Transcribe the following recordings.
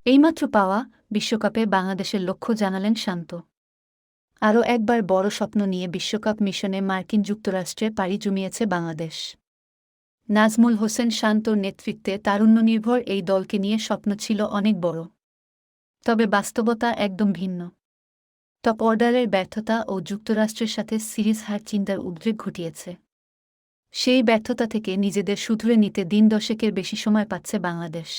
এইমাত্র পাওয়া বিশ্বকাপে বাংলাদেশের লক্ষ্য জানালেন শান্ত। আরও একবার বড় স্বপ্ন নিয়ে বিশ্বকাপ মিশনে মার্কিন যুক্তরাষ্ট্রে পাড়ি জমিয়েছে বাংলাদেশ। নাজমুল হোসেন শান্তর নেতৃত্বে তারুণ্যনির্ভর এই দলকে নিয়ে স্বপ্ন ছিল অনেক বড়। তবে বাস্তবতা একদম ভিন্ন। টপ অর্ডারের ব্যর্থতা ও যুক্তরাষ্ট্রের সাথে সিরিজ হার চিন্তার উদ্রেক ঘটিয়েছে। সেই ব্যর্থতা থেকে নিজেদের শুধরে নিতে দিন দশেকের বেশি সময় পাচ্ছে বাংলাদেশ।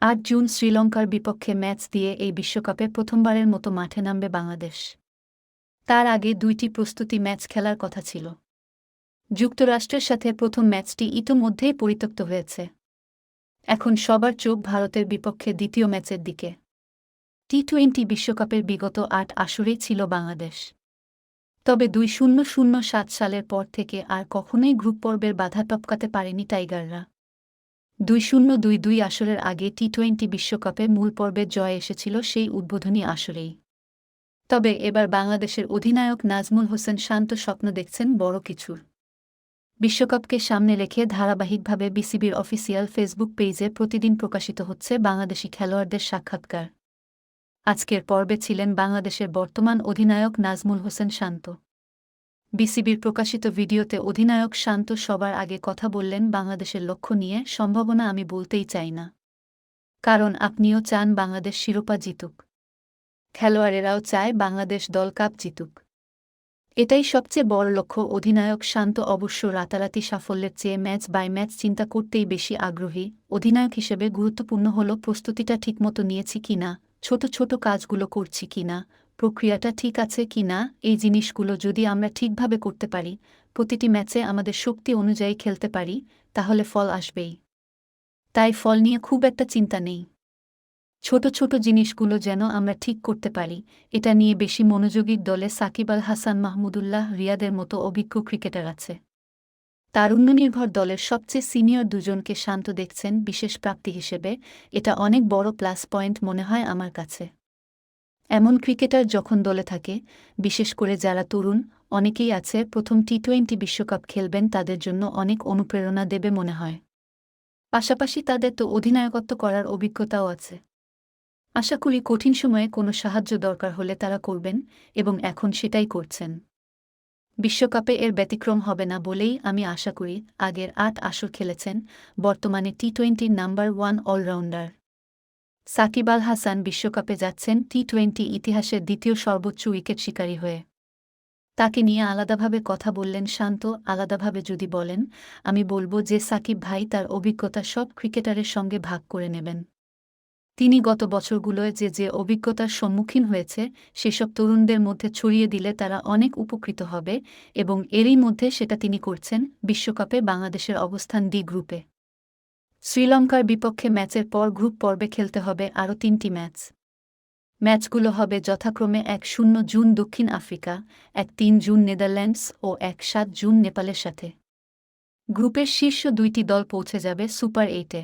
৮ জুন শ্রীলঙ্কার বিপক্ষে ম্যাচ দিয়ে এই বিশ্বকাপে প্রথমবারের মতো মাঠে নামবে বাংলাদেশ। তার আগে ২টি প্রস্তুতি ম্যাচ খেলার কথা ছিল। যুক্তরাষ্ট্রের সাথে প্রথম ম্যাচটি ইতোমধ্যেই পরিত্যক্ত হয়েছে। এখন সবার চোখ ভারতের বিপক্ষে দ্বিতীয় ম্যাচের দিকে। টি-২০ বিশ্বকাপের বিগত ৮ আসরেই ছিল বাংলাদেশ। তবে ২০০৭ সালের পর থেকে আর কখনোই গ্রুপ পর্বের বাধা টপকাতে পারেনি টাইগাররা। ২-০-২-২ আসরের আগে টি-২০ বিশ্বকাপে মূল পর্বে জয় এসেছিল সেই উদ্বোধনী আসরেই। তবে এবার বাংলাদেশের অধিনায়ক নাজমুল হোসেন শান্ত স্বপ্ন দেখছেন বড় কিছুর। বিশ্বকাপকে সামনে রেখে ধারাবাহিকভাবে বিসিবির অফিসিয়াল ফেসবুক পেজে প্রতিদিন প্রকাশিত হচ্ছে বাংলাদেশি খেলোয়াড়দের সাক্ষাৎকার। আজকের পর্বে ছিলেন বাংলাদেশের বর্তমান অধিনায়ক নাজমুল হোসেন শান্ত। বিসিবির প্রকাশিত ভিডিওতে অধিনায়ক শান্ত সবার আগে কথা বললেন বাংলাদেশের লক্ষ্য নিয়ে। সম্ভাবনা আমি বলতেই চাই না, কারণ আপনিও চান বাংলাদেশ শিরোপা জিতুক, খেলোয়াড়েরাও চায় বাংলাদেশ দল কাপ জিতুক। এটাই সবচেয়ে বড় লক্ষ্য। অধিনায়ক শান্ত অবশ্য রাতারাতি সাফল্যের চেয়ে ম্যাচ বাই ম্যাচ চিন্তা করতেই বেশি আগ্রহী। অধিনায়ক হিসেবে গুরুত্বপূর্ণ হল প্রস্তুতিটা ঠিকমতো নিয়েছি কিনা, ছোট ছোট কাজগুলো করছি কিনা, প্রক্রিয়াটা ঠিক আছে কিনা। এই জিনিসগুলো যদি আমরা ঠিকভাবে করতে পারি, প্রতিটি ম্যাচে আমাদের শক্তি অনুযায়ী খেলতে পারি, তাহলে ফল আসবেই। তাই ফল নিয়ে খুব একটা চিন্তা নেই। ছোট ছোট জিনিসগুলো যেন আমরা ঠিক করতে পারি, এটা নিয়ে বেশি মনোযোগী। দলে সাকিব আল হাসান, মাহমুদুল্লাহ রিয়াদের মতো অভিজ্ঞ ক্রিকেটার আছে। তারুণ্যনির্ভর দলের সবচেয়ে সিনিয়র দুজনকে শান্ত দেখছেন বিশেষ প্রাপ্তি হিসেবে। এটা অনেক বড় প্লাস পয়েন্ট মনে হয় আমার কাছে। এমন ক্রিকেটার যখন দলে থাকে, বিশেষ করে যারা তরুণ, অনেকেই আছে প্রথম টি-২০ বিশ্বকাপ খেলবেন, তাদের জন্য অনেক অনুপ্রেরণা দেবে মনে হয়। পাশাপাশি তাদের তো অধিনায়কত্ব করার অভিজ্ঞতাও আছে। আশা করি কঠিন সময়ে কোনো সাহায্য দরকার হলে তারা করবেন, এবং এখন সেটাই করছেন। বিশ্বকাপে এর ব্যতিক্রম হবে না বলেই আমি আশা করি। আগের ৮ আসর খেলেছেন, বর্তমানে টি-২০ নাম্বার 1 অলরাউন্ডার সাকিব আল হাসান বিশ্বকাপে যাচ্ছেন টি-২০ ইতিহাসের দ্বিতীয় সর্বোচ্চ উইকেট শিকারী হয়ে। তাকে নিয়ে আলাদাভাবে কথা বললেন শান্ত। আলাদাভাবে যদি বলেন, আমি বলব যে সাকিব ভাই তার অভিজ্ঞতা সব ক্রিকেটারের সঙ্গে ভাগ করে নেবেন। তিনি গত বছরগুলোয় যে অভিজ্ঞতার সম্মুখীন হয়েছে, সেসব তরুণদের মধ্যে ছড়িয়ে দিলে তারা অনেক উপকৃত হবে, এবং এরই মধ্যে সেটা তিনি করছেন। বিশ্বকাপে বাংলাদেশের অবস্থান ডি গ্রুপে। শ্রীলঙ্কার বিপক্ষে ম্যাচের পর গ্রুপ পর্বে খেলতে হবে আরও ৩টি ম্যাচ। ম্যাচগুলো হবে যথাক্রমে ১-০ জুন দক্ষিণ আফ্রিকা, ১-৩ জুন নেদারল্যান্ডস ও ১-৭ জুন নেপালের সাথে। গ্রুপের শীর্ষ ২টি দল পৌঁছে যাবে সুপার ৮-এ।